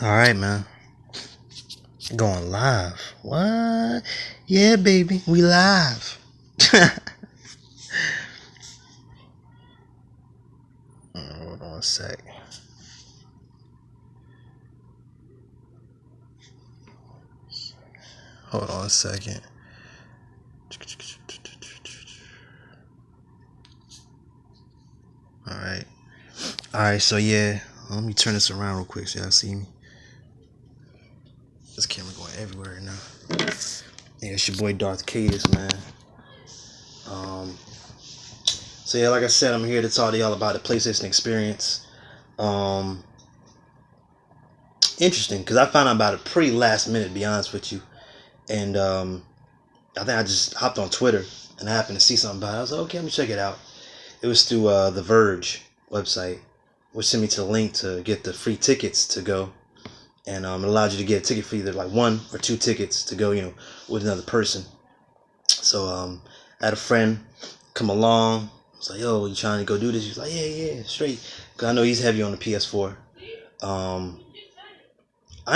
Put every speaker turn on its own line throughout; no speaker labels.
All right, man. Going live. What? Yeah, baby. We live. Hold on a sec. Hold on a second. All right. All right, so yeah. Let me turn this around real quick so y'all see me. This camera going everywhere right now. Yeah, it's your boy Darth Kaedus, man. So yeah, like I said, I'm here to talk to y'all about the PlayStation experience. Interesting, because I found out about it pretty last minute, to be honest with you. And I think I just hopped on Twitter and I happened to see something about it. I was like, okay, let me check it out. It was through the Verge website, which sent me to the link to get the free tickets to go. And it allowed you to get a ticket for either like 1 or 2 tickets to go, with another person. So I had a friend come along. I was like, yo, you trying to go do this? He was like, yeah, straight. Because I know he's heavy on the PS4. I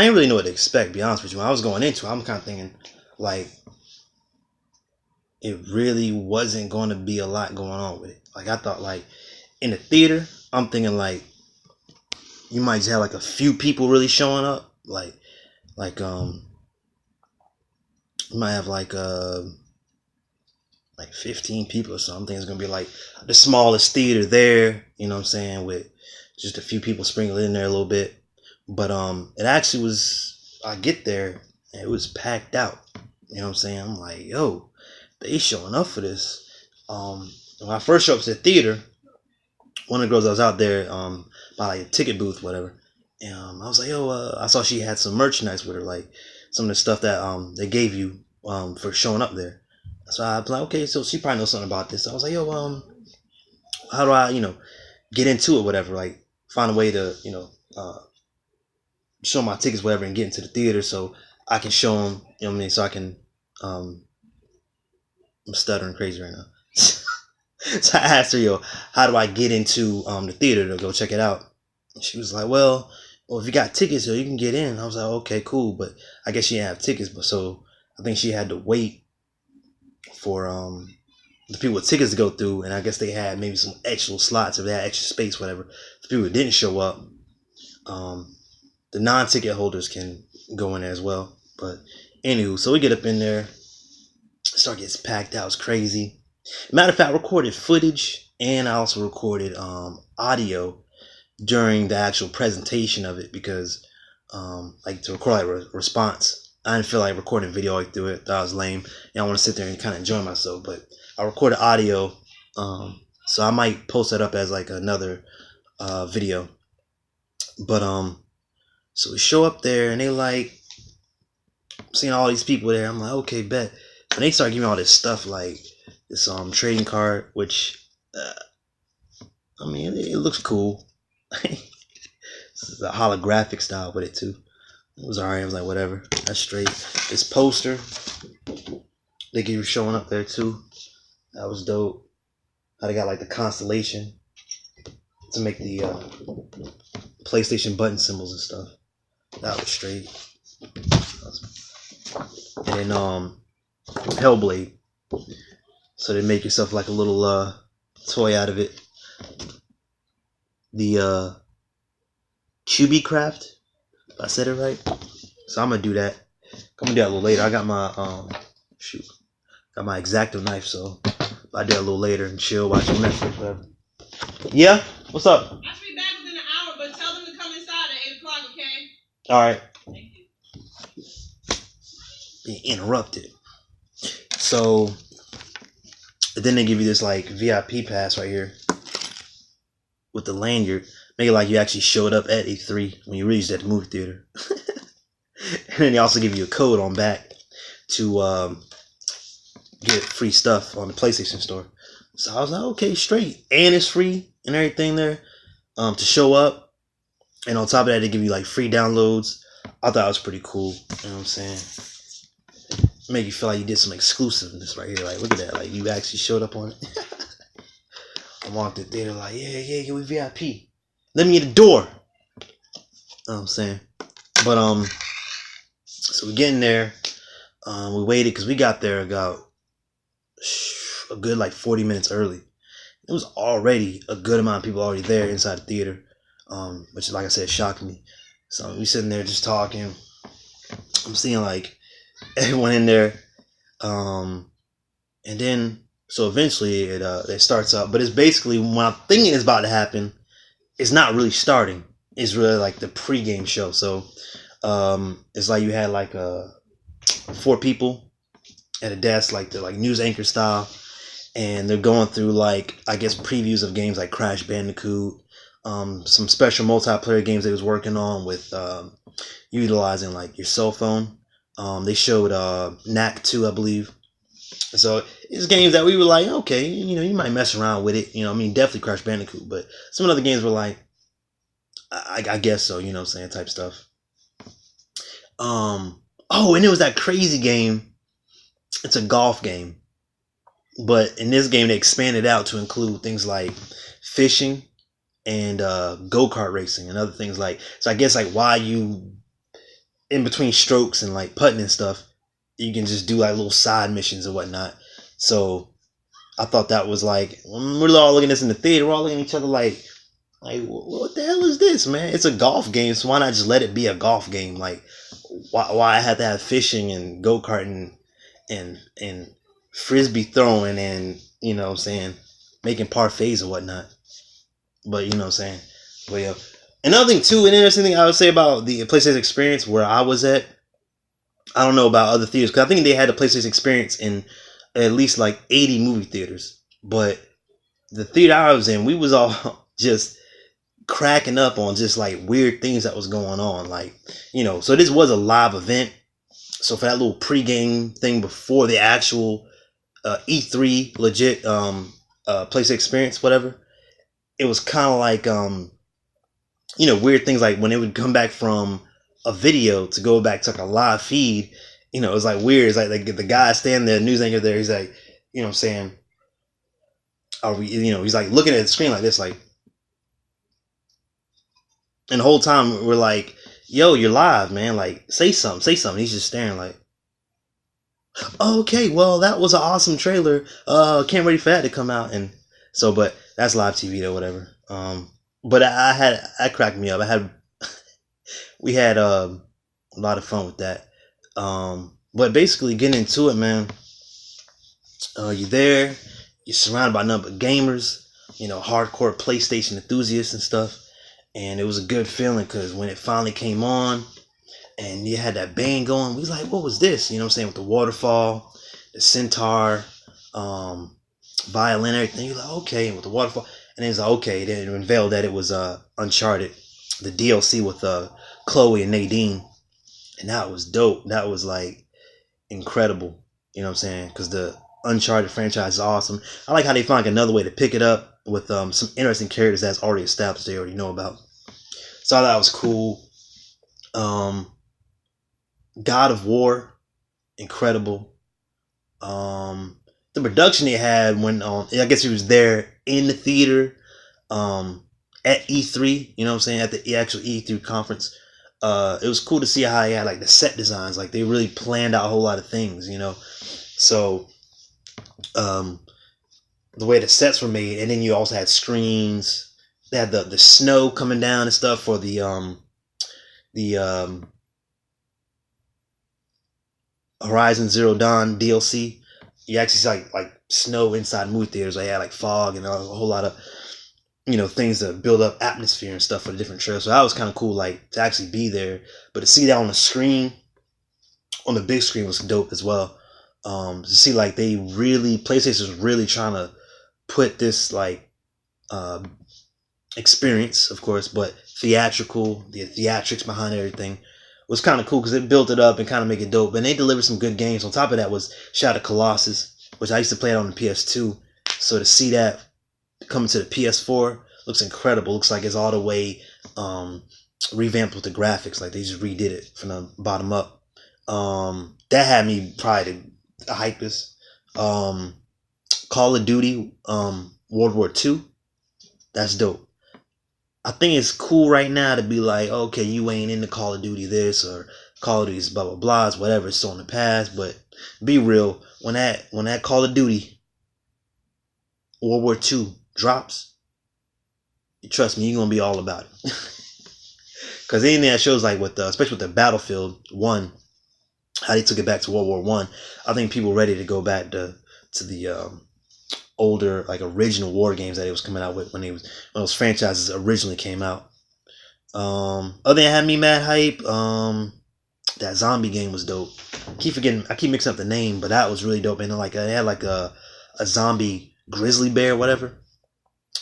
didn't really know what to expect, to be honest with you. When I was going into it, I'm kind of thinking, like, it really wasn't going to be a lot going on with it. Like, I thought, like, in the theater, I'm thinking, like, you might just have, like, a few people really showing up. Like, you might have, like 15 people or something. I think it's going to be, like, the smallest theater there, you know what I'm saying, with just a few people sprinkled in there a little bit. But it actually was, I get there, and it was packed out. You know what I'm saying? I'm like, yo, they showing up for this. When I first showed up to the theater, one of the girls that was out there by like a ticket booth, whatever, and I was like, yo, I saw she had some merchandise with her, like some of the stuff that they gave you for showing up there. So I was like, okay, so she probably knows something about this. So I was like, yo, how do I, get into it, whatever, like find a way to, show my tickets, whatever, and get into the theater so I can show them, you know what I mean, so I can, I'm stuttering crazy right now. So I asked her, yo, how do I get into the theater to go check it out? And she was like, well, if you got tickets, you can get in. I was like, okay, cool, but I guess she didn't have tickets, but so I think she had to wait for the people with tickets to go through, and I guess they had maybe some extra slots if they had extra space, whatever. The people who didn't show up, the non-ticket holders can go in there as well. But anywho, so we get up in there, start gets packed out. It's crazy. Matter of fact, I recorded footage and I also recorded audio during the actual presentation of it because, like, to record like response. I didn't feel like recording video like through it. That was lame. And I want to sit there and kind of enjoy myself. But I recorded audio, so I might post that up as like another video. But so we show up there and they like seeing all these people there. I'm like, okay, bet. And they start giving me all this stuff like this trading card, which I mean it looks cool. It's a holographic style with it too. It was alright. I was like, whatever. That's straight. This poster they give you showing up there too. That was dope. How they got like the constellation to make the PlayStation button symbols and stuff. That was straight. And then Hellblade. So they make yourself like a little toy out of it. The QB Craft. If I said it right. So I'm gonna do that. I'm gonna do that a little later. I got my got my X-Acto knife, so I do it a little later and chill, watching Netflix, whatever. Yeah? What's up?
I should be back within an hour, but tell them to come inside at 8 o'clock, okay?
Alright.
Thank you.
Being interrupted. So then they give you this like VIP pass right here with the lanyard. Make it like you actually showed up at E3 when you reached at the movie theater. And then they also give you a code on back to get free stuff on the PlayStation Store. So I was like, okay, straight. And it's free and everything there to show up. And on top of that, they give you like free downloads. I thought it was pretty cool. You know what I'm saying? Make you feel like you did some exclusiveness right here. Like, look at that. Like, you actually showed up on it. I walked in the theater like, yeah, we VIP. Let me in the door. You know what I'm saying? But so we get in there. We waited because we got there about a good like 40 minutes early. It was already a good amount of people already there inside the theater, which, like I said, shocked me. So we sitting there just talking. I'm seeing like everyone in there, and then so eventually it starts up. But it's basically when I'm thinking it's about to happen, it's not really starting. It's really like the pregame show. So it's like you had like 4 people at a desk, like the like news anchor style, and they're going through like I guess previews of games like Crash Bandicoot, some special multiplayer games they was working on with utilizing like your cell phone. They showed Knack 2, I believe. So it's games that we were like, okay, you might mess around with it. I mean, definitely Crash Bandicoot, but some other games were like, I guess so. You know what I'm saying, type stuff. Oh, and it was that crazy game. It's a golf game, but in this game they expanded out to include things like fishing and go-kart racing and other things like. So I guess like while you in between strokes and like putting and stuff, you can just do like little side missions and whatnot. So I thought that was like, we're all looking at this in the theater. We're all looking at each other like, what the hell is this, man? It's a golf game, so why not just let it be a golf game? Like, why I had to have fishing and go karting and frisbee throwing and what I'm saying, making parfaits and whatnot. But you know what I'm saying. But yeah, another thing too, an interesting thing I would say about the PlayStation experience where I was at. I don't know about other theaters because I think they had a PlayStation experience in at least like 80 movie theaters, but the theater I was in, we was all just cracking up on just like weird things that was going on. Like, so this was a live event. So for that little pregame thing before the actual E3 legit PlayStation experience, whatever, it was kind of like weird things like when it would come back from a video to go back to like a live feed. It was like weird. It's like the guy standing there, news anchor there. He's like, what I'm saying, are we? He's like looking at the screen like this, like, and the whole time we're like, yo, you're live, man. Like, say something, say something. He's just staring like, okay, well, that was an awesome trailer. Can't wait for that to come out. And so, but that's live TV though, whatever. But I cracked me up. We had a lot of fun with that. But basically getting into it, man. You're there. You're surrounded by a number of gamers, hardcore PlayStation enthusiasts and stuff. And it was a good feeling because when it finally came on and you had that band going, we was like, what was this? You know what I'm saying? With the waterfall, the centaur, violin, everything. You're like, okay. And with the waterfall. And it was like, okay. Then it unveiled that it was Uncharted, the DLC with Chloe and Nadine. And that was dope. That was like incredible. You know what I'm saying? Because the Uncharted franchise is awesome. I like how they found like another way to pick it up with some interesting characters that's already established they already know about. So that was cool. God of War, incredible. The production they had when I guess he was there in the theater at E3. You know what I'm saying, at the actual E3 conference. It was cool to see how he had like the set designs. Like they really planned out a whole lot of things. So the way the sets were made, and then you also had screens. They had the snow coming down and stuff for the Horizon Zero Dawn DLC. You actually see like snow inside movie theaters. They had like fog and a whole lot of things to build up atmosphere and stuff for the different trailers. So that was kind of cool, like to actually be there, but to see that on the screen, on the big screen, was dope as well. To see like they really PlayStation's really trying to put this like experience, of course, but theatrical, the theatrics behind everything was kind of cool because it built it up and kind of make it dope. And they delivered some good games. On top of that was Shadow Colossus, which I used to play it on the PS2. So to see that coming to the PS4 looks incredible. Looks like it's all the way revamped with the graphics. Like they just redid it from the bottom up. That had me probably the hypest. Call of Duty World War II. That's dope. I think it's cool right now to be like, okay, you ain't into Call of Duty this or Call of Duty's blah blah blahs, whatever. It's still in the past, but be real. When that Call of Duty World War II drops, trust me, you're gonna be all about it. Because anything that shows like with especially with the Battlefield One, how they took it back to World War One, I think people are ready to go back to the older like original war games that it was coming out with when those franchises originally came out. Other than had me mad hype, that zombie game was dope. I keep mixing up the name, but that was really dope. And like it had like a zombie grizzly bear, whatever.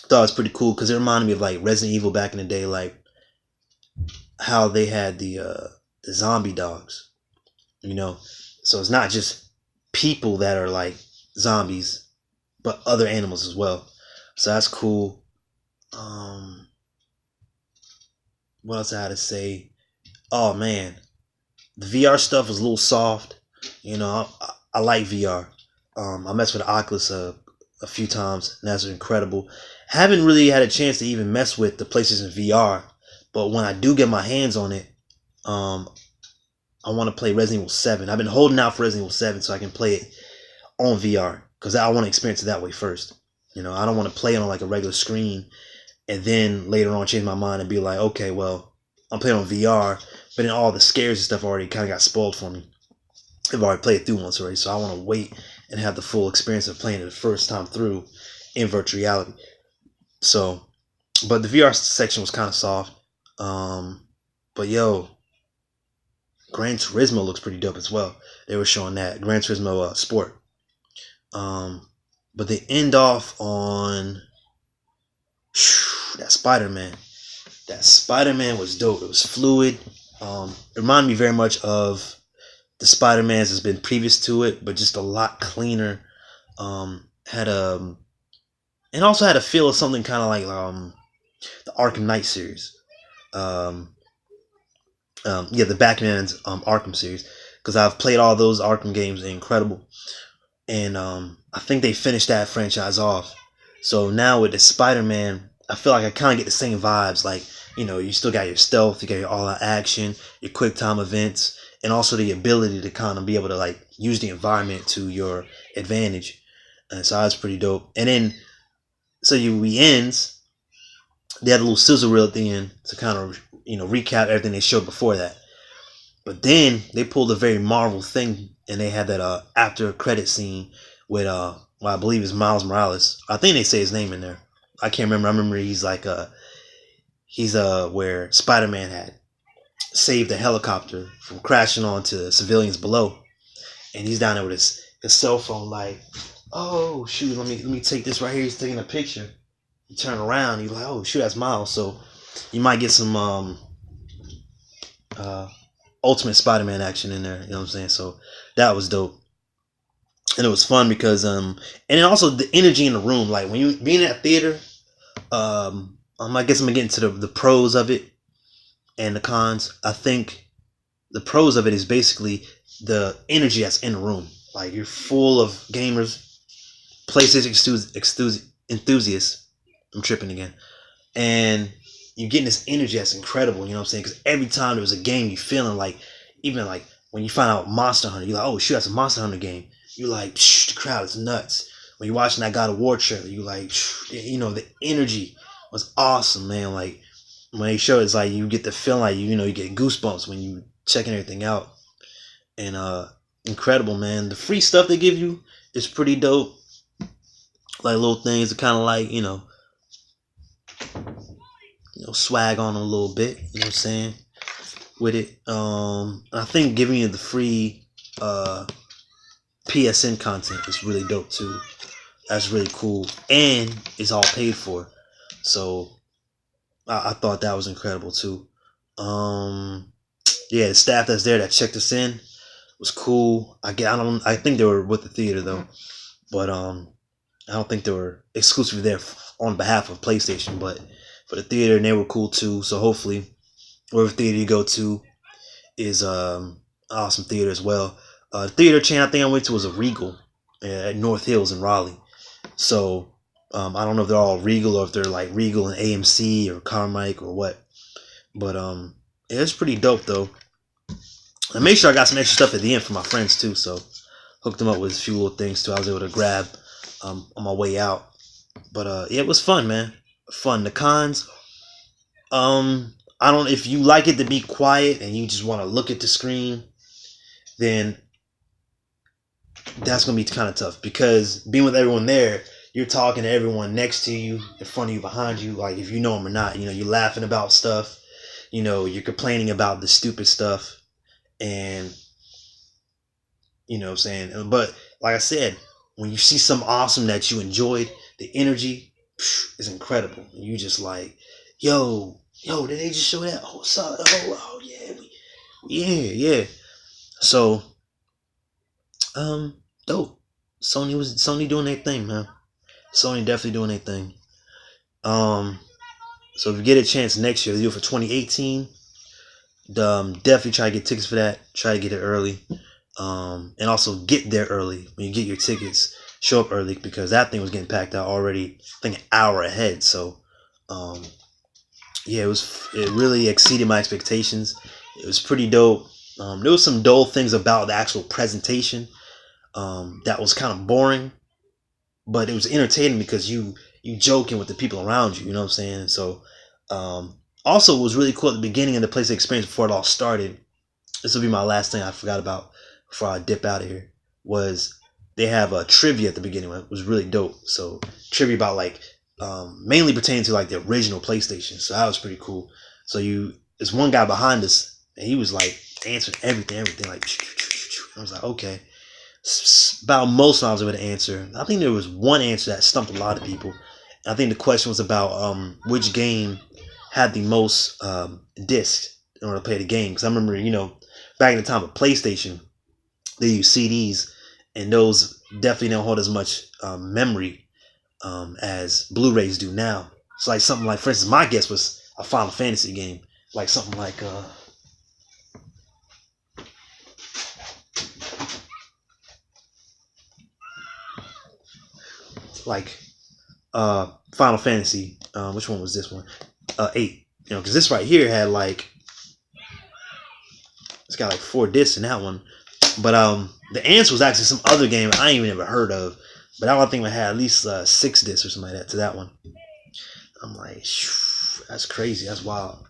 Thought it was pretty cool because it reminded me of like Resident Evil back in the day, like how they had the zombie dogs, you know. So it's not just people that are like zombies, but other animals as well. So that's cool. Um, what else I had to say? Oh man, the VR stuff was a little soft. You know, I like VR. I messed with the Oculus a few times, and that's incredible. Haven't really had a chance to even mess with the PlayStation VR, but when I do get my hands on it, um, I want to play Resident Evil 7. I've been holding out for Resident Evil 7 so I can play it on VR because I want to experience it that way first. You know, I don't want to play it on like a regular screen and then later on change my mind and be like, okay, well, I'm playing on VR, but then all the scares and stuff already kind of got spoiled for me. I've already played it through once already, so I want to wait and have the full experience of playing it the first time through in virtual reality. So, but the VR section was kind of soft. But yo, Gran Turismo looks pretty dope as well. They were showing that Gran Turismo Sport. Um, but they end off on that Spider Man. That Spider Man was dope. It was fluid. It reminded me very much of the Spider Mans that's been previous to it, but just a lot cleaner. Had a and also had a feel of something kind of like the Arkham Knight series. Um, yeah, the Batman's Arkham series because I've played all those Arkham games. They're incredible, and I think they finished that franchise off. So now with the Spider-Man, I feel like I kind of get the same vibes. Like you still got your stealth, you got your all-out action, your quick time events, and also the ability to kind of be able to like use the environment to your advantage. And so that's pretty dope. And then so we ends. They had a little sizzle reel at the end to kind of recap everything they showed before that. But then they pulled a very Marvel thing, and they had that after credit scene with well, I believe it's Miles Morales. I think they say his name in there. I can't remember. I remember he's where Spider-Man had saved a helicopter from crashing onto civilians below, and he's down there with his cell phone, like, oh shoot, let me take this right here. He's taking a picture. You turn around, you're like, oh shoot, that's Miles. So you might get some uh, Ultimate Spider-Man action in there. You know what I'm saying? So that was dope, and it was fun because and then also the energy in the room, like when you being at theater. I guess I'm gonna get into the pros of it and the cons. I think the pros of it is basically the energy that's in the room. Like you're full of gamers, PlayStation enthusiasts. I'm tripping again, and you're getting this energy that's incredible. You know what I'm saying? Because every time there was a game, you feeling like, even like when you find out Monster Hunter, you're like, oh shoot, that's a Monster Hunter game. You like, the crowd is nuts. When you're watching that God of War trailer, you like, the energy was awesome, man. Like when they show it, it's like you get the feeling like you get goosebumps when you checking everything out, and incredible, man. The free stuff they give you is pretty dope. Like little things that kind of like swag on them a little bit. You know what I'm saying? With it, I think giving you the free PSN content is really dope too. That's really cool, and it's all paid for. So I thought that was incredible too. Yeah, the staff that's there that checked us in was cool. I think they were with the theater though, but I don't think they were exclusively there on behalf of PlayStation, but for the theater, and they were cool too. So hopefully, whatever theater you go to is awesome theater as well. The theater chain I think I went to was a Regal at North Hills in Raleigh. So I don't know if they're all Regal or if they're like Regal and AMC or Carmike or what. But yeah, it's pretty dope though. I made sure I got some extra stuff at the end for my friends too. So hooked them up with a few little things too. I was able to grab on my way out. But yeah, it was fun, man. Fun. The cons. I don't. If you like it to be quiet and you just want to look at the screen, then that's gonna be kind of tough because being with everyone there, you're talking to everyone next to you, in front of you, behind you, like if you know them or not. You know, you're laughing about stuff. You know, you're complaining about the stupid stuff, and you know what I'm saying. But like I said, when you see something awesome that you enjoyed, the energy is incredible. You just like, yo, did they just show that? Oh, sorry. Oh yeah, yeah. So, dope. Sony doing their thing, man. Sony definitely doing their thing. So if you get a chance next year, they do it for 2018. Definitely try to get tickets for that. Try to get it early. And also get there early when you get your tickets. Show up early because that thing was getting packed out already. I think an hour ahead. So, yeah, it really exceeded my expectations. It was pretty dope. There was some dull things about the actual presentation that was kind of boring, but it was entertaining because you joking with the people around you. You know what I'm saying? So, also, it was really cool at the beginning of the PlayStation experience before it all started. This will be my last thing I forgot about before I dip out of here. Was they have a trivia at the beginning? It was really dope. So trivia about like mainly pertaining to like the original PlayStation. So that was pretty cool. So there's one guy behind us, and he was like answering everything. Like I was like, okay. About most of I was able to answer. I think there was one answer that stumped a lot of people. I think the question was about which game had the most discs in order to play the game. Because I remember, back in the time of PlayStation, they use CDs, and those definitely don't hold as much memory as Blu-rays do now. So like something like, for instance, my guess was a Final Fantasy game, like something like Final Fantasy. Which one was this one? 8. Because this right here had it's got like 4 discs in that one. But the answer was actually some other game I ain't even ever heard of. But I think I had at least 6 discs or something like that to that one. I'm like, that's crazy. That's wild.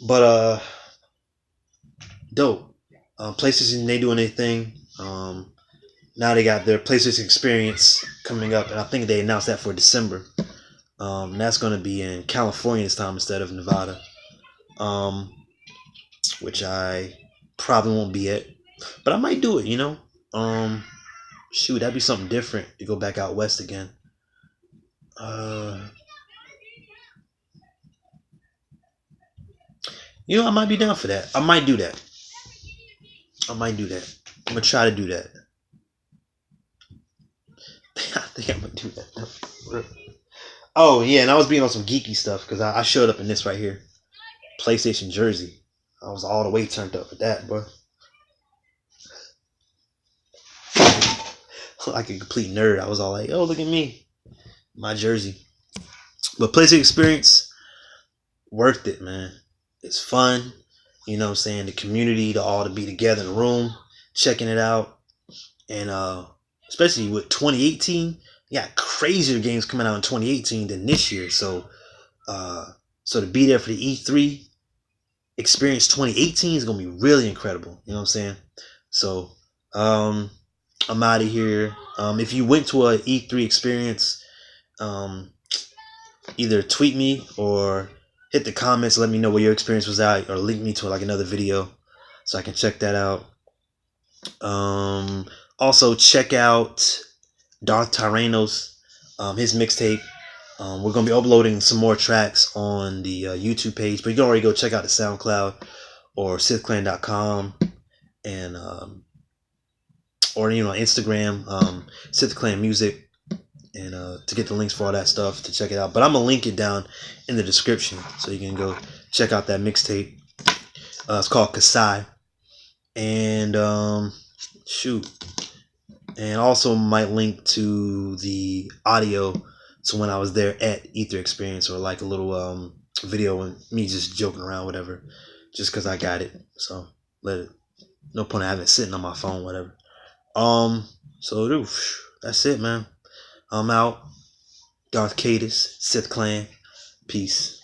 But dope. PlayStation, they doing their thing. Now they got their PlayStation Experience coming up, and I think they announced that for December. That's going to be in California this time instead of Nevada, which I probably won't be at, but I might do it. Shoot, that'd be something different to go back out west again. I might be down for that. I might do that. I'm gonna try to do that. I think I'm gonna do that. Oh yeah, and I was being on some geeky stuff because I showed up in this right here, PlayStation jersey. I was all the way turned up with that, bro. Like a complete nerd. I was all like, "Oh, look at me, my jersey." But PlayStation Experience, worth it, man. It's fun. You know what I'm saying? The community to all to be together in a room, checking it out, and especially with 2018, you got crazier games coming out in 2018 than this year. So to be there for the E3 experience 2018 is gonna be really incredible. You know what I'm saying? So I'm out of here. If you went to a E3 experience, either tweet me or hit the comments, let me know what your experience was at, or link me to like another video so I can check that out. Also check out Darth Kaedus, his mixtape. We're gonna be uploading some more tracks on the YouTube page, but you can already go check out the SoundCloud or SiTHclan.com and or Instagram, SiTHclan Music, and to get the links for all that stuff to check it out. But I'm gonna link it down in the description so you can go check out that mixtape. It's called Kasai, and shoot, and also might link to the audio So when I was there at Ether Experience, or like a little video of me just joking around, whatever, just because I got it. So let it. No point in having it sitting on my phone, whatever. So dude, that's it, man. I'm out. Darth Kaedus, Sith Clan. Peace.